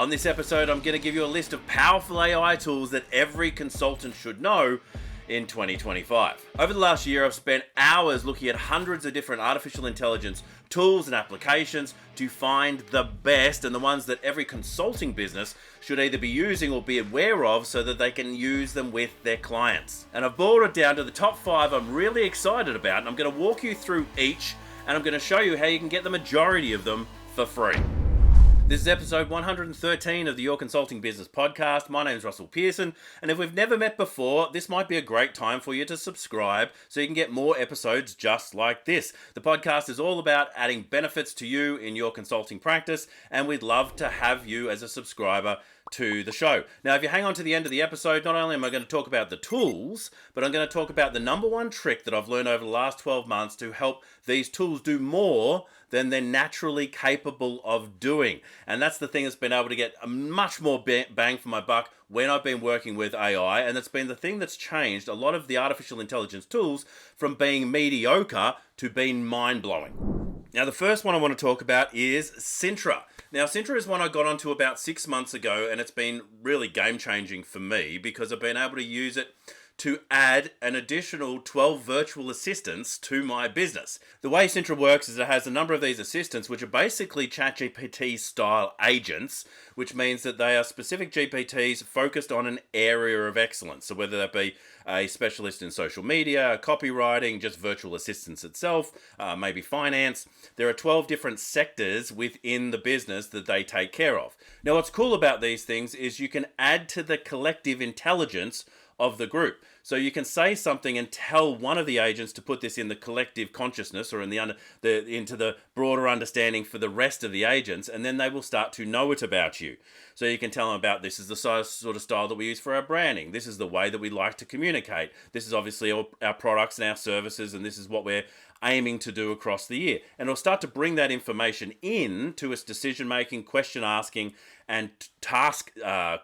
On this episode, I'm going to give you a list of powerful AI tools that every consultant should know in 2025. Over the last year, I've spent hours looking at hundreds of different artificial intelligence tools and applications to find the best and the ones that every consulting business should either be using or be aware of so that they can use them with their clients. And I've boiled it down to the top 5 I'm really excited about, and I'm going to walk you through each, and I'm going to show you how you can get the majority of them for free. This is episode 113 of the Your Consulting Business podcast. My name is Russell Pearson, and if we've never met before, this might be a great time for you to subscribe so you can get more episodes just like this. The podcast is all about adding benefits to you in your consulting practice, and we'd love to have you as a subscriber to the show. Now, if you hang on to the end of the episode, not only am I going to talk about the tools, but I'm going to talk about the number one trick that I've learned over the last 12 months to help these tools do more than they're naturally capable of doing. And that's the thing that's been able to get a much more bang for my buck when I've been working with AI, and it's been the thing that's changed a lot of the artificial intelligence tools from being mediocre to being mind-blowing. Now, the first one I want to talk about is Sintra. Now, Sintra is one I got onto about 6 months ago, and it's been really game-changing for me because I've been able to use it to add an additional 12 virtual assistants to my business. The way Sintra works is it has a number of these assistants, which are basically ChatGPT style agents, which means that they are specific GPTs focused on an area of excellence. So whether that be a specialist in social media, copywriting, just virtual assistants itself, maybe finance. There are 12 different sectors within the business that they take care of. Now, what's cool about these things is you can add to the collective intelligence of the group. So you can say something and tell one of the agents to put this in the collective consciousness or into the broader understanding for the rest of the agents, and then they will start to know it about you. So you can tell them about this is the sort of style that we use for our branding. This is the way that we like to communicate. This is obviously our products and our services, and this is what we're aiming to do across the year. And it'll start to bring that information in to its decision-making, question asking, and task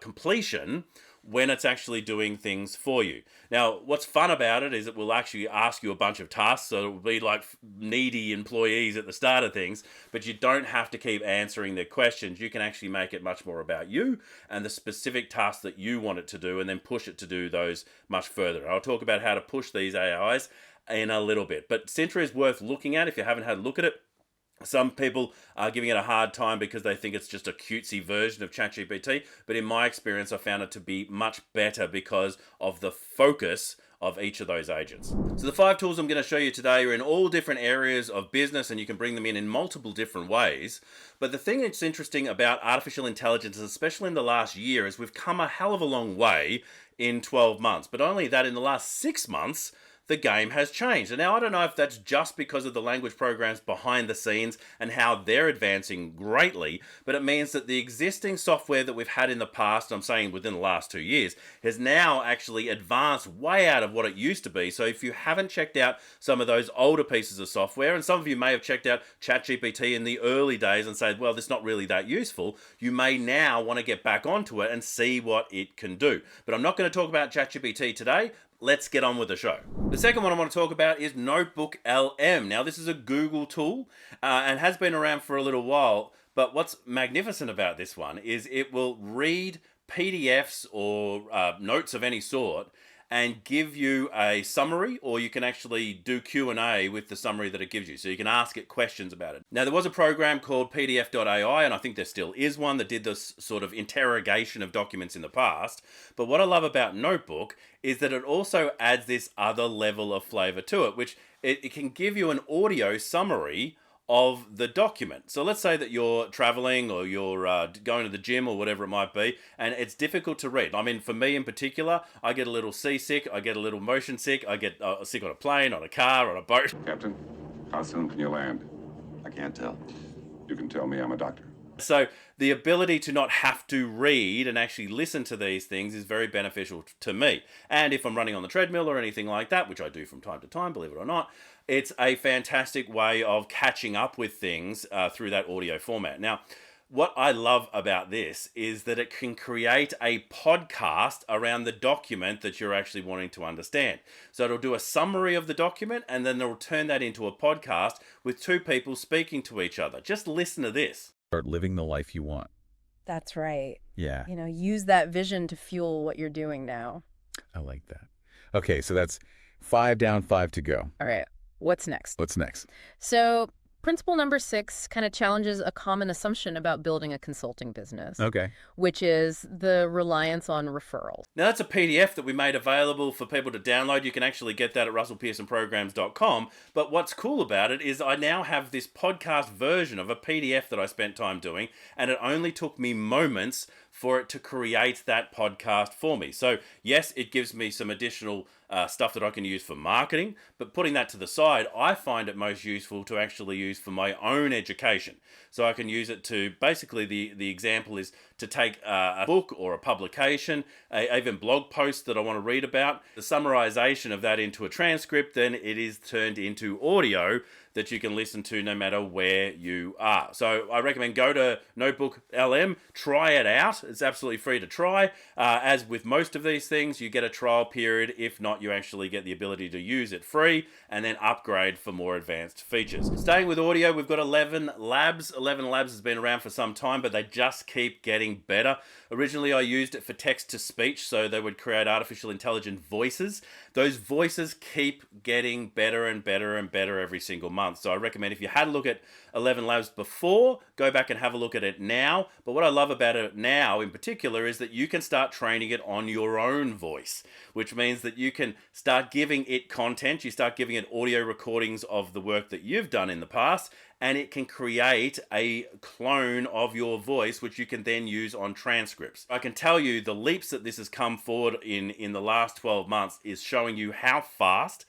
completion when it's actually doing things for you. Now, what's fun about it is it will actually ask you a bunch of tasks, so it'll be like needy employees at the start of things, but you don't have to keep answering their questions. You can actually make it much more about you and the specific tasks that you want it to do, and then push it to do those much further. I'll talk about how to push these AIs in a little bit, but Sintra is worth looking at if you haven't had a look at it. Some people are giving it a hard time because they think it's just a cutesy version of ChatGPT, but in my experience, I found it to be much better because of the focus of each of those agents. So the 5 tools I'm going to show you today are in all different areas of business, and you can bring them in multiple different ways. But the thing that's interesting about artificial intelligence, especially in the last year, is we've come a hell of a long way in 12 months. But only that in the last 6 months, the game has changed. And now I don't know if that's just because of the language programs behind the scenes and how they're advancing greatly, but it means that the existing software that we've had in the past, I'm saying within the last 2 years, has now actually advanced way out of what it used to be. So if you haven't checked out some of those older pieces of software, and some of you may have checked out ChatGPT in the early days and said, well, it's not really that useful, you may now want to get back onto it and see what it can do. But I'm not going to talk about ChatGPT today. Let's get on with the show. The second one I want to talk about is NotebookLM. Now, this is a Google tool and has been around for a little while, but what's magnificent about this one is it will read PDFs or notes of any sort and give you a summary, or you can actually do Q&A with the summary that it gives you. So you can ask it questions about it. Now, there was a program called PDF.ai, and I think there still is one that did this sort of interrogation of documents in the past. But what I love about Notebook is that it also adds this other level of flavor to it, which it can give you an audio summary of the document. So let's say that you're traveling or you're going to the gym or whatever it might be, and it's difficult to read. I mean, for me in particular, I get a little seasick, I get a little motion sick, I get sick on a plane, on a car, on a boat. Captain, how soon can you land? I can't tell. You can tell me, I'm a doctor. So the ability to not have to read and actually listen to these things is very beneficial to me. And if I'm running on the treadmill or anything like that, which I do from time to time, believe it or not, it's a fantastic way of catching up with things through that audio format. Now, what I love about this is that it can create a podcast around the document that you're actually wanting to understand. So it'll do a summary of the document, and then it'll turn that into a podcast with 2 people speaking to each other. Just listen to this. Start living the life you want. That's right. Yeah, Use that vision to fuel what you're doing now. I like that. Okay, so that's 5 down, 5 to go. All right. What's next? What's next? So, principle number 6 kind of challenges a common assumption about building a consulting business, Okay. which is the reliance on referrals. Now, that's a PDF that we made available for people to download. You can actually get that at russellpearsonprograms.com. But what's cool about it is I now have this podcast version of a PDF that I spent time doing, and it only took me moments for it to create that podcast for me. So, yes, it gives me some additional stuff that I can use for marketing, but putting that to the side, I find it most useful to actually use for my own education. So I can use it to, basically the example is to take a book or a publication, even blog posts that I want to read about, the summarization of that into a transcript, then it is turned into audio that you can listen to no matter where you are. So I recommend go to NotebookLM, try it out. It's absolutely free to try. As with most of these things, you get a trial period. If not, you actually get the ability to use it free and then upgrade for more advanced features. Staying with audio, we've got ElevenLabs. ElevenLabs has been around for some time, but they just keep getting better. Originally, I used it for text-to-speech, so they would create artificial intelligent voices. Those voices keep getting better and better and better every single month. So I recommend if you had a look at ElevenLabs before, go back and have a look at it now. But what I love about it now in particular is that you can start training it on your own voice, which means that you can start giving it content. You start giving it audio recordings of the work that you've done in the past, and it can create a clone of your voice, which you can then use on transcripts. I can tell you the leaps that this has come forward in the last 12 months is showing you how fast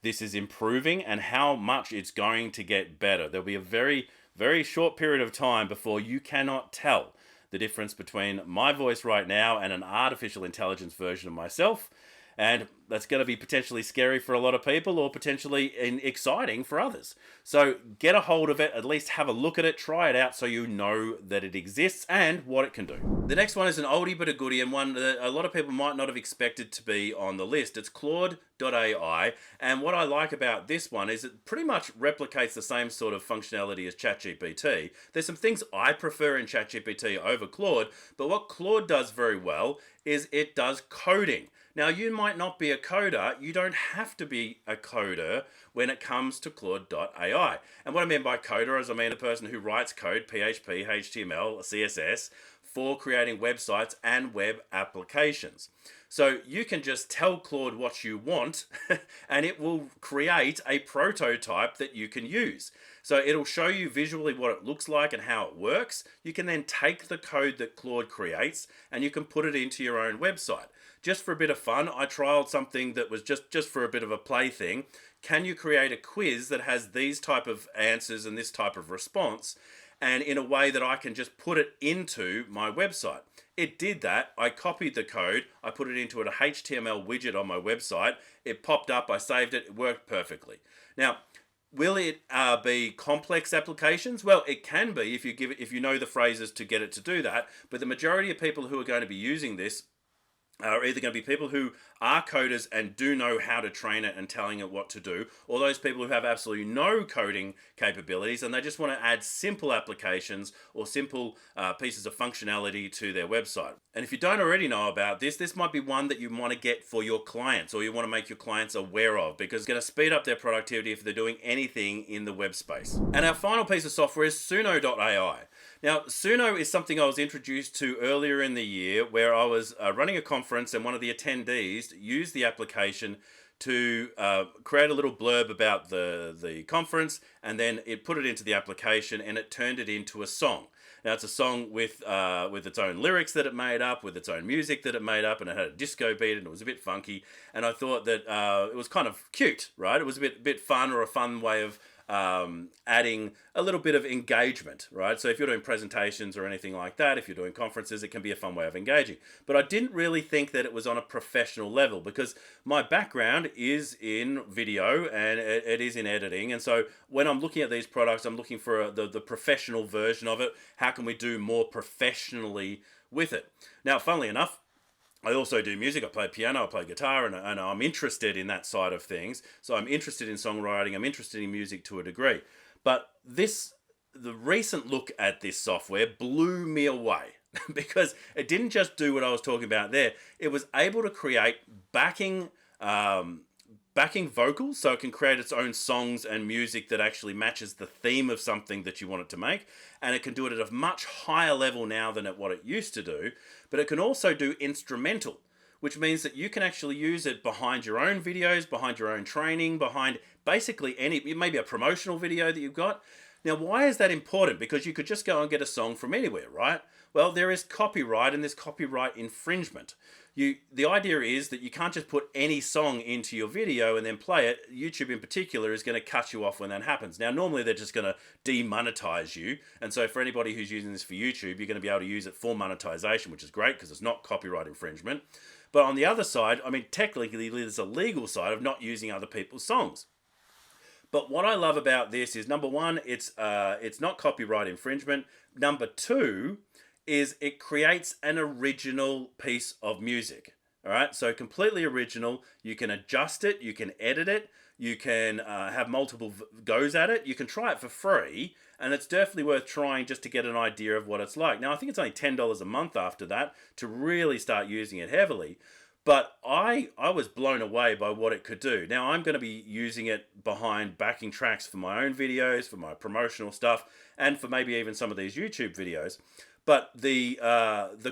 this is improving and how much it's going to get better. There'll be a very, very short period of time before you cannot tell the difference between my voice right now and an artificial intelligence version of myself. And that's going to be potentially scary for a lot of people or potentially exciting for others. So get a hold of it, at least have a look at it, try it out so you know that it exists and what it can do. The next one is an oldie but a goodie, and one that a lot of people might not have expected to be on the list. It's ClaudeAI, and what I like about this one is it pretty much replicates the same sort of functionality as ChatGPT. There's some things I prefer in ChatGPT over Claude, but what Claude does very well is it does coding. Now, you might not be a coder. You don't have to be a coder when it comes to ClaudeAI. And what I mean by coder is I mean a person who writes code, PHP, HTML, CSS, for creating websites and web applications. So you can just tell Claude what you want and it will create a prototype that you can use. So it'll show you visually what it looks like and how it works. You can then take the code that Claude creates and you can put it into your own website. Just for a bit of fun, I trialed something that was just for a bit of a play thing. Can you create a quiz that has these type of answers and this type of response, and in a way that I can just put it into my website? It did that. I copied the code, I put it into an HTML widget on my website, it popped up, I saved it, it worked perfectly. Now, will it be complex applications? Well, it can be if you know the phrases to get it to do that, but the majority of people who are going to be using this are either going to be people who are coders and do know how to train it and telling it what to do, or those people who have absolutely no coding capabilities and they just want to add simple applications or simple pieces of functionality to their website. And if you don't already know about this might be one that you want to get for your clients or you want to make your clients aware of, because it's going to speed up their productivity if they're doing anything in the web space. And our final piece of software is Suno.ai. Now, Suno is something I was introduced to earlier in the year where I was running a conference and one of the attendees used the application to create a little blurb about the conference, and then it put it into the application and it turned it into a song. Now, it's a song with its own lyrics that it made up, with its own music that it made up, and it had a disco beat and it was a bit funky. And I thought that it was kind of cute, right? It was a bit fun, or a fun way of adding a little bit of engagement, right? So if you're doing presentations or anything like that, if you're doing conferences, it can be a fun way of engaging. But I didn't really think that it was on a professional level, because my background is in video and it is in editing. And so when I'm looking at these products, I'm looking for the professional version of it. How can we do more professionally with it? Now, funnily enough, I also do music. I play piano, I play guitar, and I'm interested in that side of things. So I'm interested in songwriting, I'm interested in music to a degree. But the recent look at this software blew me away. because it didn't just do what I was talking about there. It was able to create backing vocals, so it can create its own songs and music that actually matches the theme of something that you want it to make, and it can do it at a much higher level now than at what it used to do. But it can also do instrumental, which means that you can actually use it behind your own videos, behind your own training, behind basically maybe a promotional video that you've got. Now, why is that important? Because you could just go and get a song from anywhere, right? Well, there is copyright and there's copyright infringement. The idea is that you can't just put any song into your video and then play it. YouTube in particular is going to cut you off when that happens. Now, normally they're just going to demonetize you. And so for anybody who's using this for YouTube, you're going to be able to use it for monetization, which is great because it's not copyright infringement. But on the other side, I mean, technically there's a legal side of not using other people's songs. But what I love about this is, number one, it's not copyright infringement. Number two is it creates an original piece of music. All right, so completely original. You can adjust it, you can edit it, you can have multiple goes at it. You can try it for free, and it's definitely worth trying just to get an idea of what it's like. Now, I think it's only $10 a month after that to really start using it heavily. But I was blown away by what it could do. Now, I'm going to be using it behind backing tracks for my own videos, for my promotional stuff, and for maybe even some of these YouTube videos. But the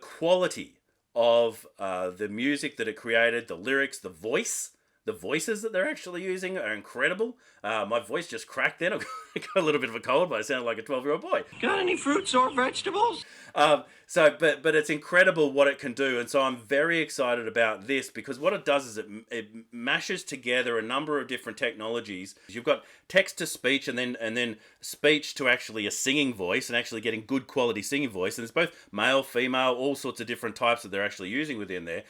quality of the music that it created, the lyrics, the voices that they're actually using are incredible. My voice just cracked then. I got a little bit of a cold, but I sounded like a 12-year-old boy. Got any fruits or vegetables? But it's incredible what it can do, and so I'm very excited about this because what it does is it mashes together a number of different technologies. You've got text to speech, and then speech to actually a singing voice, and actually getting good quality singing voice. And there's both male, female, all sorts of different types that they're actually using within there.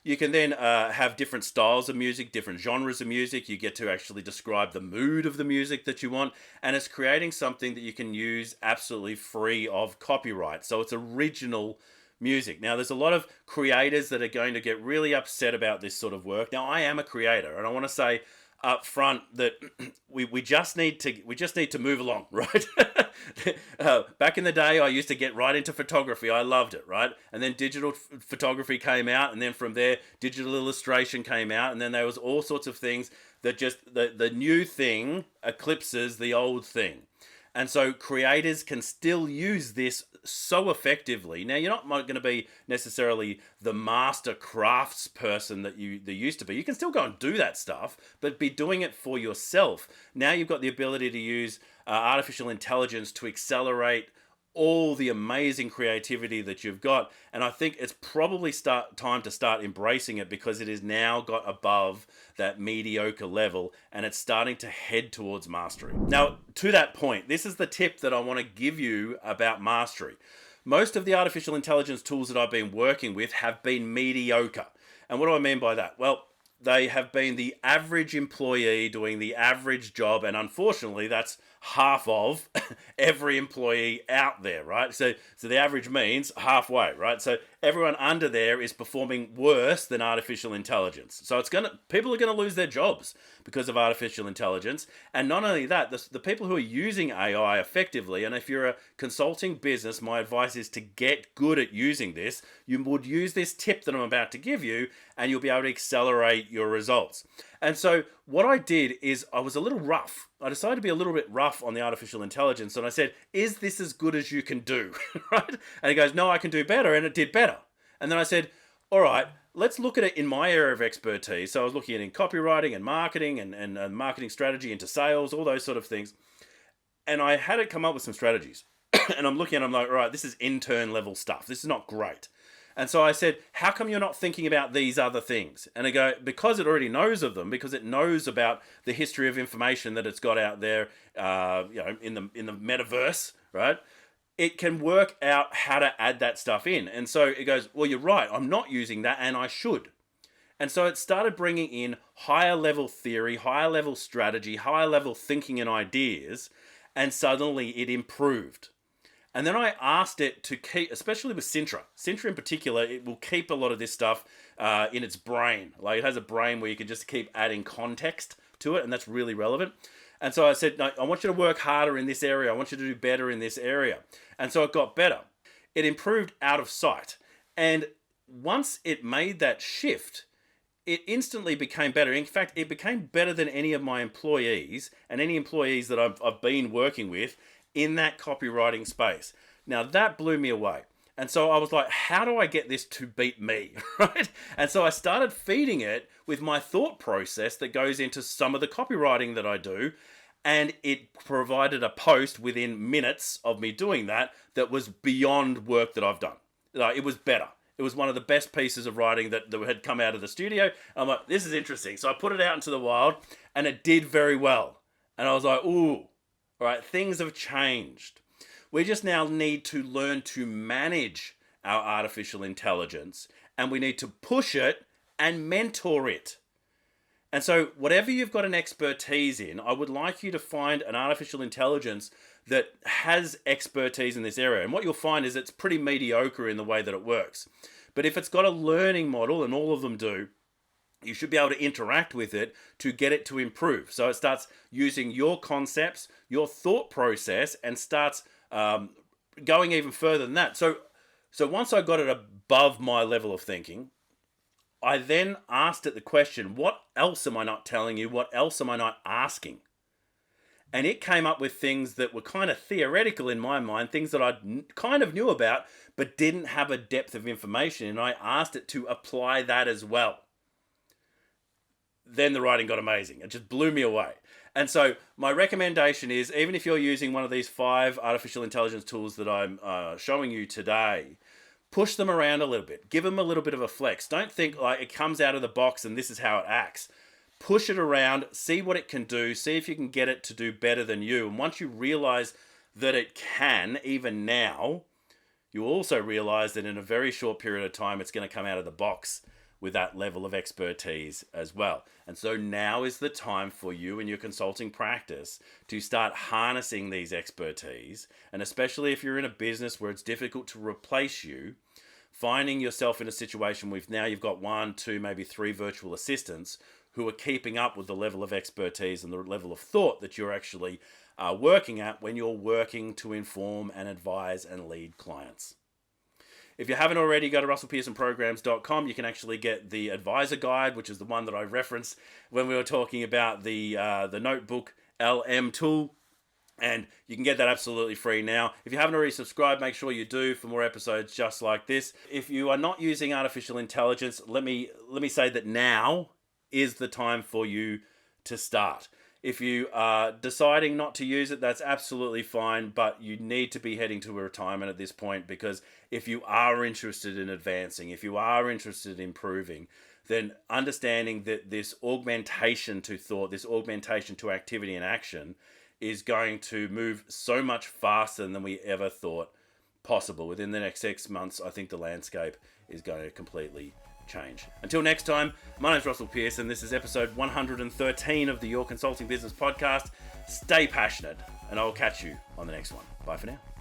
You can then have different styles of music, different genres of music. You get to actually describe the mood of the music that you want, and it's creating something that you can use absolutely free of copyright. So it's original music. Now, there's a lot of creators that are going to get really upset about this sort of work. Now, I am a creator, and I want to say up front that we just need to move along, right? Back in the day, I used to get right into photography. I loved it, right? And then digital photography came out, and then from there, digital illustration came out, and then there was all sorts of things that just the new thing eclipses the old thing. And so creators can still use this so effectively. Now, you're not going to be necessarily the master crafts person that you used to be. You can still go and do that stuff, but be doing it for yourself. Now you've got the ability to use artificial intelligence to accelerate all the amazing creativity that you've got. And I think it's probably time to start embracing it because it has now got above that mediocre level and it's starting to head towards mastery. Now, to that point, this is the tip that I want to give you about mastery. Most of the artificial intelligence tools that I've been working with have been mediocre. And what do I mean by that? Well, they have been the average employee doing the average job, and unfortunately, that's half of every employee out there, right? So the average means halfway, right? So everyone under there is performing worse than artificial intelligence. So people are gonna lose their jobs because of artificial intelligence. And not only that, the people who are using AI effectively, and if you're a consulting business, my advice is to get good at using this. You would use this tip that I'm about to give you, and you'll be able to accelerate your results. And so what I did is I was a little rough. I decided to be a little bit rough on the artificial intelligence. And I said, is this as good as you can do? Right? And he goes, no, I can do better. And it did better. And then I said, all right, let's look at it in my area of expertise. So I was looking at it in copywriting and marketing and marketing strategy into sales, all those sort of things. And I had it come up with some strategies. And I'm looking at it, I'm like, all right, this is intern level stuff. This is not great. And so I said, how come you're not thinking about these other things? And they go, because it already knows of them, because it knows about the history of information that it's got out there, in the metaverse, right? It can work out how to add that stuff in. And so it goes, well, you're right. I'm not using that, and I should. And so it started bringing in higher level theory, higher level strategy, higher level thinking and ideas, and suddenly it improved. And then I asked it to keep, especially with Sintra in particular, it will keep a lot of this stuff in its brain. Like it has a brain where you can just keep adding context to it, and that's really relevant. And so I said, no, I want you to work harder in this area. I want you to do better in this area. And so it got better. it improved out of sight. And once it made that shift, it instantly became better. In fact, it became better than any of my employees and any employees that I've been working with in that copywriting space. Now, that blew me away. And so I was like, how do I get this to beat me, right? And so I started feeding it with my thought process that goes into some of the copywriting that I do. And it provided a post within minutes of me doing that was beyond work that I've done. It was better. It was one of the best pieces of writing that had come out of the studio. I'm like, this is interesting. So I put it out into the wild and it did very well. And I was like, ooh, all right, things have changed. We just now need to learn to manage our artificial intelligence, and we need to push it and mentor it. And so whatever you've got an expertise in, I would like you to find an artificial intelligence that has expertise in this area. And what you'll find is it's pretty mediocre in the way that it works. But if it's got a learning model, and all of them do, you should be able to interact with it to get it to improve. So it starts using your concepts, your thought process, and starts going even further than that. So once I got it above my level of thinking, I then asked it the question, what else am I not telling you? What else am I not asking? And it came up with things that were kind of theoretical in my mind, things that I kind of knew about, but didn't have a depth of information. And I asked it to apply that as well. Then the writing got amazing. It just blew me away. And so my recommendation is, even if you're using one of these 5 artificial intelligence tools that I'm showing you today, push them around a little bit. Give them a little bit of a flex. Don't think like it comes out of the box and this is how it acts. Push it around, see what it can do, see if you can get it to do better than you. And once you realize that it can, even now, you also realize that in a very short period of time, it's going to come out of the box with that level of expertise as well. And so now is the time for you and your consulting practice to start harnessing these expertise. And especially if you're in a business where it's difficult to replace you, finding yourself in a situation where now you've got 1, 2, maybe 3 virtual assistants who are keeping up with the level of expertise and the level of thought that you're actually working at when you're working to inform and advise and lead clients. If you haven't already, go to russellpearsonprograms.com. You can actually get the advisor guide, which is the one that I referenced when we were talking about the NotebookLM tool. And you can get that absolutely free now. If you haven't already subscribed, make sure you do for more episodes just like this. If you are not using artificial intelligence, let me say that now is the time for you to start. If you are deciding not to use it, that's absolutely fine, but you need to be heading to a retirement at this point, because if you are interested in advancing, if you are interested in improving, then understanding that this augmentation to thought, this augmentation to activity and action is going to move so much faster than we ever thought possible. Within the next 6 months, I think the landscape is going to completely change. Until next time, my name's Russell Pearson. This is episode 113 of the Your Consulting Business podcast. Stay passionate, and I'll catch you on the next one. Bye for now.